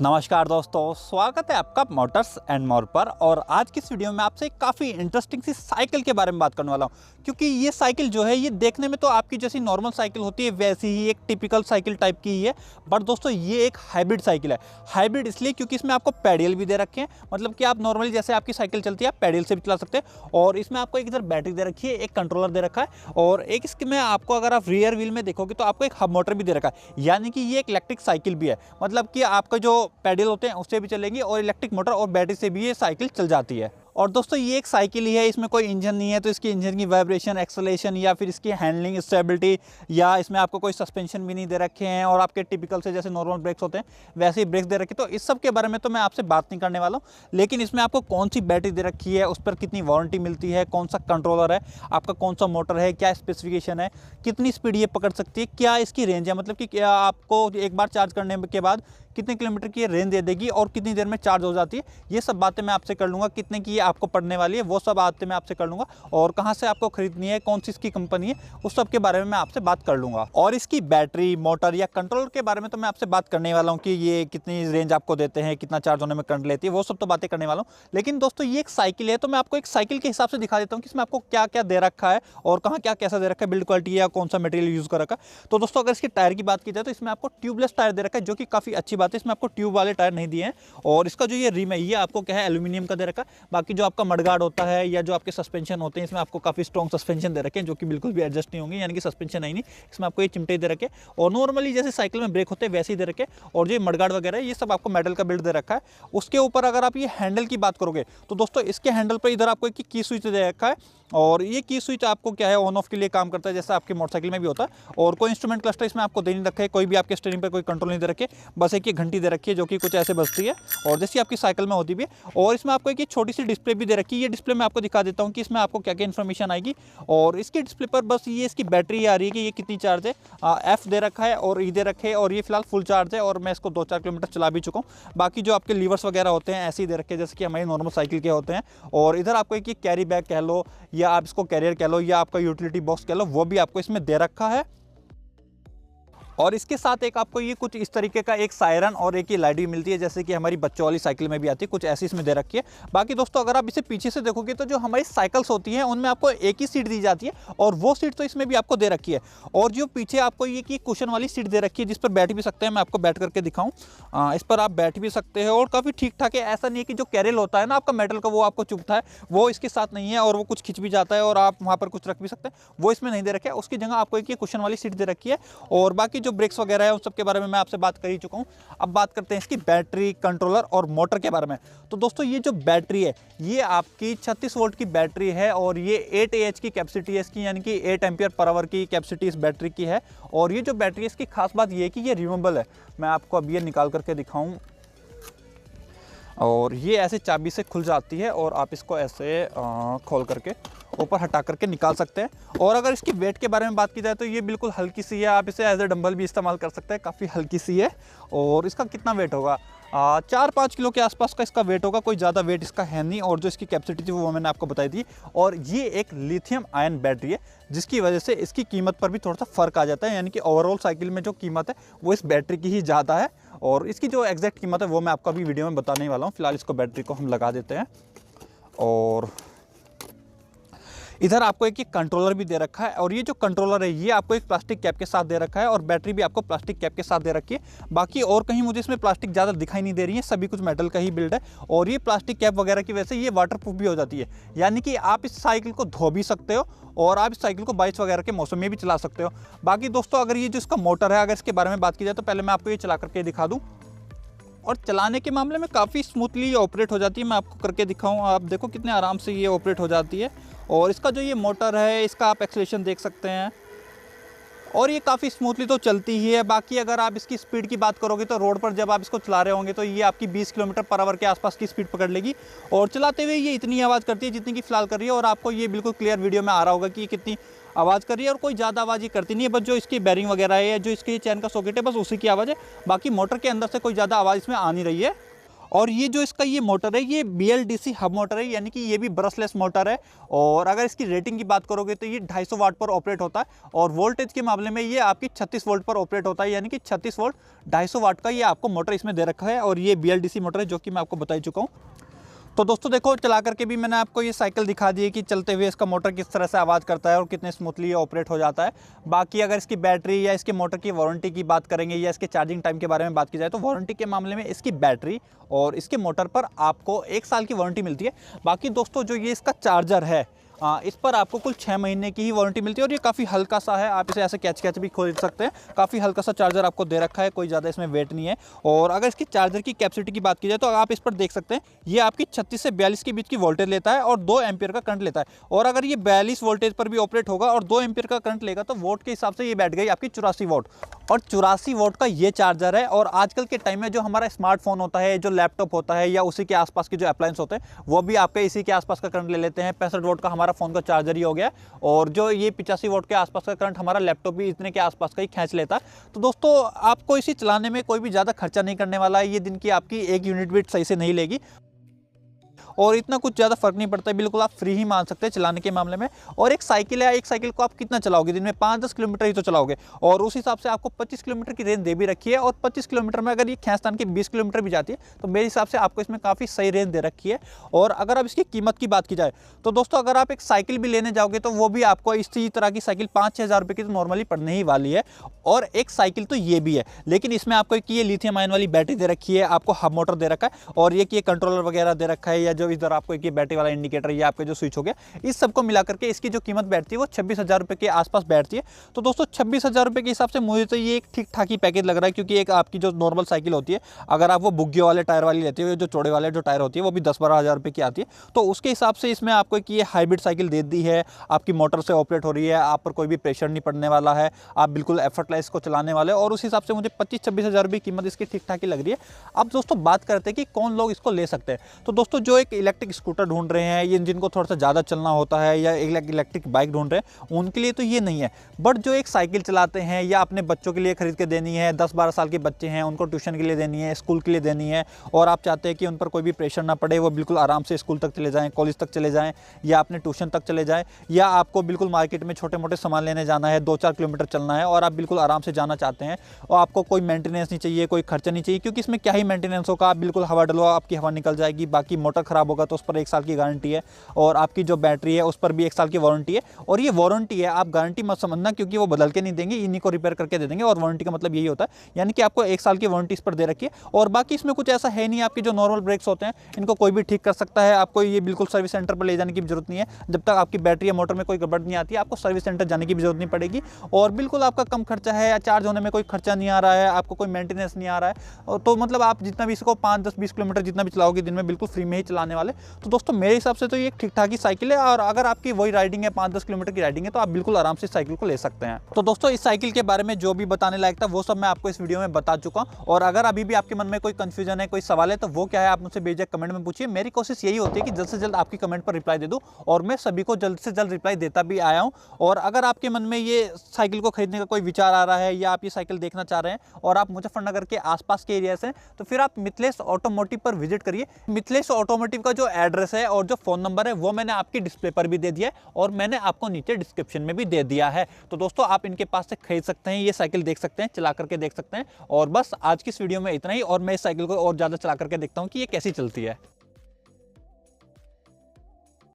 नमस्कार दोस्तों, स्वागत है आपका मोटर्स एंड मोर पर। और आज की इस वीडियो में आपसे काफ़ी इंटरेस्टिंग सी साइकिल के बारे में बात करने वाला हूँ, क्योंकि ये साइकिल जो है ये देखने में तो आपकी जैसी नॉर्मल साइकिल होती है वैसी ही एक टिपिकल साइकिल टाइप की ही है। बट दोस्तों ये एक हाइब्रिड साइकिल है। हाइब्रिड इसलिए क्योंकि इसमें आपको पैडल भी दे रखे हैं, मतलब कि आप नॉर्मली जैसे आपकी साइकिल चलती है आप पैडल से भी चला सकते हैं। और इसमें आपको एक इधर बैटरी दे रखी है, एक कंट्रोलर दे रखा है, और एक इसमें आपको अगर आप रियर व्हील में देखोगे तो आपको एक हब मोटर भी दे रखा है। यानी कि ये एक इलेक्ट्रिक साइकिल भी है, मतलब कि आपका जो पैडल होते हैं उससे भी चलेंगी और इलेक्ट्रिक मोटर और बैटरी से भी ये साइकिल चल जाती है। और दोस्तों ये एक साइकिल ही है, इसमें कोई इंजन नहीं है, तो इसकी इंजन की वाइब्रेशन, एक्सेलरेशन या फिर इसकी हैंडलिंग स्टेबिलिटी या इसमें आपको कोई सस्पेंशन भी नहीं दे रखे हैं। और आपके टिपिकल से जैसे नॉर्मल ब्रेक्स होते हैं वैसे ही ब्रेक्स दे रखे, तो इस सब के बारे में तो मैं आपसे बात नहीं करने वाला हूँ। लेकिन इसमें आपको कौन सी बैटरी दे रखी है, उस पर कितनी वारंटी मिलती है, कौन सा कंट्रोलर है, आपका कौन सा मोटर है, क्या स्पेसिफिकेशन है, कितनी स्पीड ये पकड़ सकती है, क्या इसकी रेंज है, मतलब कि क्या आपको एक बार चार्ज करने के बाद कितने किलोमीटर की रेंज दे देगी और कितनी देर में चार्ज हो जाती है, ये सब बातें मैं आपसे कर लूँगा। कितने की ये आपको पड़ने वाली है वो सब बातें मैं आपसे कर लूँगा। और कहाँ से आपको खरीदनी है, कौन सी इसकी कंपनी है, उस सब के बारे में मैं आपसे बात कर लूँगा। और इसकी बैटरी, मोटर या कंट्रोलर के बारे में तो मैं आपसे बात करने वाला हूँ कि ये कितनी रेंज आपको देते हैं, कितना चार्ज होने में करंट लेती है, वो सब तो बातें करने वाला हूँ। लेकिन दोस्तों ये एक साइकिल है, तो मैं आपको एक साइकिल के हिसाब से दिखा देता हूँ कि इसमें आपको क्या क्या दे रखा है और कहाँ क्या कैसा दे रखा है, बिल्ड क्वालिटी या कौन सा मटेरियल यूज़ कर रखा है। तो दोस्तों अगर इसकी टायर की बात की जाए तो इसमें आपको ट्यूबलेस टायर दे रखा है, जो कि काफ़ी अच्छी बात है। इसमें आपको ट्यूब वाले टायर नहीं दिए हैं। और इसका जो ये रिम है ये आपको क्या है, एल्यूमिनियम का दे रखा है। बाकी जो आपका मडगार्ड होता है या जो आपके सस्पेंशन होते हैं इसमें आपको काफ़ी स्ट्रॉन्ग सस्पेंशन दे रखे हैं, जो कि बिल्कुल भी एडजस्ट नहीं होंगे, यानी कि सस्पेंशन है नहीं। इसमें आपको ये चिमटे दे रखे और नॉर्मली जैसे साइकिल में ब्रेक होते हैं वैसे ही दे रखे। और जो मडगार्ड वगैरह है ये सब आपको मेटल का बिल्ड दे रखा है। उसके ऊपर अगर आप ये हैंडल की बात करोगे तो दोस्तों इसके हैंडल पर इधर आपको एक की स्विच दे रखा है। और ये की स्विच आपको क्या है, ऑन ऑफ के लिए काम करता है, जैसा आपके मोटरसाइकिल में भी होता है। और कोई इंस्ट्रूमेंट क्लस्टर इसमें आपको दे नहीं रखा है, कोई भी आपके स्टीयरिंग पर कोई कंट्रोल नहीं दे रखे, बस एक ये घंटी दे रखी है जो कि कुछ ऐसे बजती है और जैसी आपकी साइकिल में होती भी है। और इसमें आपको एक छोटी सी डिस्प्ले भी दे रखी है। ये डिस्प्ले में आपको दिखा देता हूँ कि इसमें आपको क्या क्या इन्फॉर्मेशन आएगी। और इसकी डिस्प्ले पर बस ये इसकी बैटरी आ रही है कि ये कितनी चार्ज है, एफ दे रखा है और ई दे रखे है, और ये फिलहाल फुल चार्ज है और मैं इसको 2-4 किलोमीटर चला भी चुका हूँ। बाकी जो आपके लीवर्स वगैरह होते हैं ऐसे ही दे रखे हैं जैसे कि हमारी नॉर्मल साइकिल के होते हैं। और इधर आपको एक कैरी बैग कह लो या आप इसको कैरियर कह लो या आपका यूटिलिटी बॉक्स कह लो, वो भी आपको इसमें दे रखा है। और इसके साथ एक आपको ये कुछ इस तरीके का एक सायरन और एक ही लाइट भी मिलती है, जैसे कि हमारी बच्चों वाली साइकिल में भी आती है, कुछ ऐसी इसमें दे रखी है। बाकी दोस्तों अगर आप इसे पीछे से देखोगे तो जो हमारी साइकिल्स होती हैं उनमें आपको एक ही सीट दी जाती है और वो सीट तो इसमें भी आपको दे रखी है। और जो पीछे आपको ये की कुशन वाली सीट दे रखी है जिस पर बैठ भी सकते हैं, मैं आपको बैठ करके दिखाऊँ, इस पर आप बैठ भी सकते हैं और काफ़ी ठीक ठाक है। ऐसा नहीं है कि जो कैरियल होता है ना आपका मेटल का वो आपको चुभता है, वो इसके साथ नहीं है और वो कुछ खिंच भी जाता है और आप वहाँ पर कुछ रख भी सकते हैं, वो इसमें नहीं दे रखा है। उसकी जगह आपको एक ये कुशन वाली सीट दे रखी है। और बाकी जो ब्रेक्स वगैरह है के बारे में मैं आपसे बात कर ही चुका हूं। अब बात करते हैं इसकी बैटरी, कंट्रोलर और मोटर के बारे में। तो दोस्तों ये जो बैटरी है ये आपकी 36 वोल्ट की बैटरी है और ये 8 AH की कैपेसिटी है इसकी, यानी कि 8 एम्पियर पर आवर की कैपेसिटी इस बैटरी की है। और ये जो बैटरी है इसकी खास बात ये है कि ये रिमूवेबल है। मैं आपको अब ये निकाल करके दिखाऊं, और ये ऐसे चाबी से खुल जाती है और आप इसको ऐसे खोल करके ऊपर हटा करके निकाल सकते हैं। और अगर इसकी वेट के बारे में बात की जाए तो ये बिल्कुल हल्की सी है, आप इसे एज ए डंबल भी इस्तेमाल कर सकते हैं, काफ़ी हल्की सी है। और इसका कितना वेट होगा, 4-5 किलो के आसपास का इसका वेट होगा, कोई ज़्यादा वेट इसका है नहीं। और जो इसकी कैपेसिटी थी वो मैंने आपको बताई थी। और ये एक लिथियम आयन बैटरी है जिसकी वजह से इसकी कीमत पर भी थोड़ा सा फ़र्क आ जाता है, यानी कि ओवरऑल साइकिल में जो कीमत है वो इस बैटरी की ही ज़्यादा है। और इसकी जो एग्जैक्ट कीमत है वो मैं आपको अभी वीडियो में बताने वाला हूँ। फिलहाल इसको बैटरी को हम लगा देते हैं। और इधर आपको एक कंट्रोलर भी दे रखा है और ये जो कंट्रोलर है ये आपको एक प्लास्टिक कैप के साथ दे रखा है और बैटरी भी आपको प्लास्टिक कैप के साथ दे रखी है। बाकी और कहीं मुझे इसमें प्लास्टिक ज़्यादा दिखाई नहीं दे रही है, सभी कुछ मेटल का ही बिल्ड है। और ये प्लास्टिक कैप वगैरह की वजह से ये वाटरप्रूफ भी हो जाती है, यानी कि आप इस साइकिल को धो भी सकते हो और आप इस साइकिल को बारिश वगैरह के मौसम में भी चला सकते हो। बाकी दोस्तों अगर ये जो इसका मोटर है अगर इसके बारे में बात की जाए तो पहले मैं आपको ये चला करके दिखा दूँ। और चलाने के मामले में काफ़ी स्मूथली ये ऑपरेट हो जाती है, मैं आपको करके दिखाऊं। आप देखो कितने आराम से ये ऑपरेट हो जाती है। और इसका जो ये मोटर है इसका आप एक्सेलरेशन देख सकते हैं और ये काफ़ी स्मूथली तो चलती ही है। बाकी अगर आप इसकी स्पीड की बात करोगे तो रोड पर जब आप इसको चला रहे होंगे तो ये आपकी 20 किलोमीटर पर आवर के आसपास की स्पीड पकड़ लेगी। और चलाते हुए ये इतनी आवाज़ करती है जितनी कि फ़िलहाल कर रही है। और आपको ये बिल्कुल क्लियर वीडियो में आ रहा होगा कि ये कितनी आवाज़ कर रही है। और कोई ज़्यादा आवाज़ ये करती नहीं है, बस जो इसकी बैरिंग वगैरह है या जो इसकी चैन का सॉकेट है बस उसी की आवाज़ है। बाकी मोटर के अंदर से कोई ज़्यादा आवाज़ इसमें आ नहीं रही है। और ये जो इसका ये मोटर है ये BLDC हब मोटर है, यानी कि ये भी ब्रशलेस मोटर है। और अगर इसकी रेटिंग की बात करोगे तो ये 250 वाट पर ऑपरेट होता है और वोल्टेज के मामले में ये आपकी 36 वोल्ट पर ऑपरेट होता है, यानी कि 36 वोल्ट 250 वाट का ये आपको मोटर इसमें दे रखा है। और ये BLDC मोटर है जो कि मैं आपको बता ही चुका हूँ। तो दोस्तों देखो, चला करके भी मैंने आपको ये साइकिल दिखा दी है कि चलते हुए इसका मोटर किस तरह से आवाज़ करता है और कितने स्मूथली ये ऑपरेट हो जाता है। बाकी अगर इसकी बैटरी या इसके मोटर की वारंटी की बात करेंगे या इसके चार्जिंग टाइम के बारे में बात की जाए तो वारंटी के मामले में इसकी बैटरी और इसके मोटर पर आपको 1 साल की वारंटी मिलती है। बाकी दोस्तों जो ये इसका चार्जर है इस पर आपको कुल 6 महीने की ही वारंटी मिलती है और ये काफ़ी हल्का सा है, आप इसे ऐसे कैच भी खरीद सकते हैं। काफ़ी हल्का सा चार्जर आपको दे रखा है, कोई ज़्यादा इसमें वेट नहीं है। और अगर इसकी चार्जर की कैपेसिटी की बात की जाए तो आप इस पर देख सकते हैं ये आपकी 36 से 42 के बीच की वोल्टेज लेता है और 2 एम्पियर का करंट लेता है। और अगर ये 42 वोल्टेज पर भी ऑपरेट होगा और 2 एम्पियर का करंट लेगा तो वोट के हिसाब से ये बैठ गई आपकी 84 वोट। और 84 वोट का ये चार्जर है। और आजकल के टाइम में जो हमारा स्मार्टफोन होता है, जो लैपटॉप होता है या उसी के आसपास के जो अप्लायंस होते हैं वो भी आपके इसी के आसपास का करंट ले लेते हैं। 65 वोट का हमारा फ़ोन का चार्जर ही हो गया और जो ये 85 वोट के आसपास का करंट हमारा लैपटॉप भी इतने के आसपास का ही खींच लेता है। तो दोस्तों आपको इसी चलाने में कोई भी ज़्यादा खर्चा नहीं करने वाला है। ये दिन की आपकी 1 यूनिट भी सही से नहीं लेगी और इतना कुछ ज़्यादा फर्क नहीं पड़ता है, बिल्कुल आप फ्री ही मान सकते हैं चलाने के मामले में। और एक साइकिल है, एक साइकिल को आप कितना चलाओगे, दिन में 5-10 किलोमीटर ही तो चलाओगे और उस हिसाब से आपको 25 किलोमीटर की रेंज दे भी रखी है। और 25 किलोमीटर में अगर ये खींचतान की 20 किलोमीटर भी जाती है तो मेरे हिसाब से आपको इसमें काफ़ी सही रेंज दे रखी है। और अगर अब इसकी कीमत की बात की जाए तो दोस्तों अगर आप एक साइकिल भी लेने जाओगे तो वो भी आपको इसी तरह की साइकिल 5-6 हज़ार रुपये की तो नॉर्मली पड़ने ही वाली है। और एक साइकिल तो ये भी है, लेकिन इसमें आपको एक ये लिथियम आयन वाली बैटरी दे रखी है, आपको हब मोटर दे रखा है और ये कि कंट्रोलर वगैरह दे रखा है, या जो इधर आपको एक बैटरी वाला इंडिकेटर या आपका जो स्विच हो गया, इस सबको मिला करके इसकी जो कीमत बैठती है वो 26,000 रुपये के आसपास बैठती है। तो दोस्तों 26,000 रुपये के हिसाब से मुझे तो ये एक ठीक ठाक ही पैकेज लग रहा है, क्योंकि एक आपकी जो नॉर्मल साइकिल होती है अगर आप वो बुग्गे वाले टायर वाली लेते हो, जो चौड़े वाले जो टायर होती है वो भी 10-12 हज़ार रुपये की आती है। तो उसके हिसाब से इसमें आपको एक ये हाइब्रिड साइकिल दे दी है, आपकी मोटर से ऑपरेट हो रही है, आप पर कोई भी प्रेशर नहीं पड़ने वाला है, आप बिल्कुल एफर्टलेस को चलाने वाले, और उस हिसाब से मुझे 25-26 हज़ार रुपये कीमत इसकी ठीक ठाक ही लग रही है। अब दोस्तों बात करते हैं कि कौन लोग इसको ले सकते हैं। तो दोस्तों जो एक इलेक्ट्रिक स्कूटर ढूंढ रहे हैं, ये जिनको थोड़ा सा ज़्यादा चलना होता है, या इलेक्ट्रिक बाइक ढूंढ रहे हैं, उनके लिए तो ये नहीं है। बट जो एक साइकिल चलाते हैं या अपने बच्चों के लिए खरीद के देनी है, 10-12 साल के बच्चे हैं उनको ट्यूशन के लिए देनी है, स्कूल के लिए देनी है, और आप चाहते हैं कि उन पर कोई भी प्रेशर ना पड़े, वो बिल्कुल आराम से स्कूल तक चले जाएँ, कॉलेज तक चले जाएँ, या अपने ट्यूशन तक चले जाएँ, या आपको बिल्कुल मार्केट में छोटे मोटे सामान लेने जाना है, 2-4 किलोमीटर चलना है और आप बिल्कुल आराम से जाना चाहते हैं और आपको कोई मेंटेनेंस नहीं चाहिए, कोई खर्चा नहीं चाहिए, क्योंकि इसमें क्या ही मेंटेनेंस होगा, आप बिल्कुल हवा डलो, आपकी हवा निकल जाएगी। बाकी मोटर ख़राब होगा तो उस पर 1 साल की गारंटी है, और आपकी जो बैटरी है उस पर भी 1 साल की वारंटी है। और ये वारंटी है, आप गारंटी मत समझना, क्योंकि वो बदल के नहीं देंगे, इन्हीं को रिपेयर करके दे देंगे। और वारंटी का मतलब यही होता है, यानी कि आपको 1 साल की वारंटी इस पर दे रखी है। और बाकी इसमें कुछ ऐसा है नहीं, आपके जो नॉर्मल ब्रेक्स होते हैं इनको कोई भी ठीक कर सकता है, आपको ये बिल्कुल सर्विस सेंटर पर ले जाने की जरूरत नहीं है। जब तक आपकी बैटरी या मोटर में कोई गड़बड़ नहीं आती है, आपको सर्विस सेंटर जाने की भी जरूरत नहीं पड़ेगी। और बिल्कुल आपका कम खर्चा है, या चार्ज होने में कोई खर्चा नहीं आ रहा है, आपको कोई मेंटेनेंस नहीं आ रहा है। तो मतलब आप जितना भी इसको 5-10-20 किलोमीटर जितना भी चलाओगे दिन में, बिल्कुल फ्री में ही चलाने वाले। तो दोस्तों मेरे हिसाब से तो ये ठीक ठाक ही साइकिल है, और अगर आपकी वही राइडिंग है, 5-10 किलोमीटर की राइडिंग है, तो आप बिल्कुल आराम से साइकिल को ले सकते हैं। तो दोस्तों इस साइकिल के बारे में जो भी बताने लायक था वो सब मैं आपको इस वीडियो में बता चुका हूं। और अगर अभी भी आपके मन में कोई कंफ्यूजन है, कोई सवाल है, तो वो क्या है, आप मुझसे बेझिझक कमेंट में पूछिए। मेरी कोशिश यही होती है कि जल्द से जल्द आपकी कमेंट पर रिप्लाई दे दूं, और मैं सभी को जल्द से जल्द रिप्लाई देता भी आया हूं। और अगर आपके मन में ये साइकिल को खरीदने का कोई विचार आ रहा है, या आप ये साइकिल देखना चाह रहे हैं और आप मुजफ्फरनगर के आसपास के एरिया से हैं, तो फिर आप मिथिलेश ऑटोमोटिव पर विजिट करिए। मिथिलेश ऑटोमोटिव का जो एड्रेस है और जो फ़ोन नंबर है वो मैंने आपकी डिस्प्ले पर भी दे दिया है, और मैंने आपको नीचे डिस्क्रिप्शन में भी दे दिया है। तो दोस्तों आप इनके पास से खरीद सकते हैं, ये साइकिल देख सकते हैं, चला करके देख सकते हैं। और बस आज की इस वीडियो में इतना ही, और मैं इस साइकिल को और ज़्यादा चला करके देखता हूँ कि ये कैसी चलती है।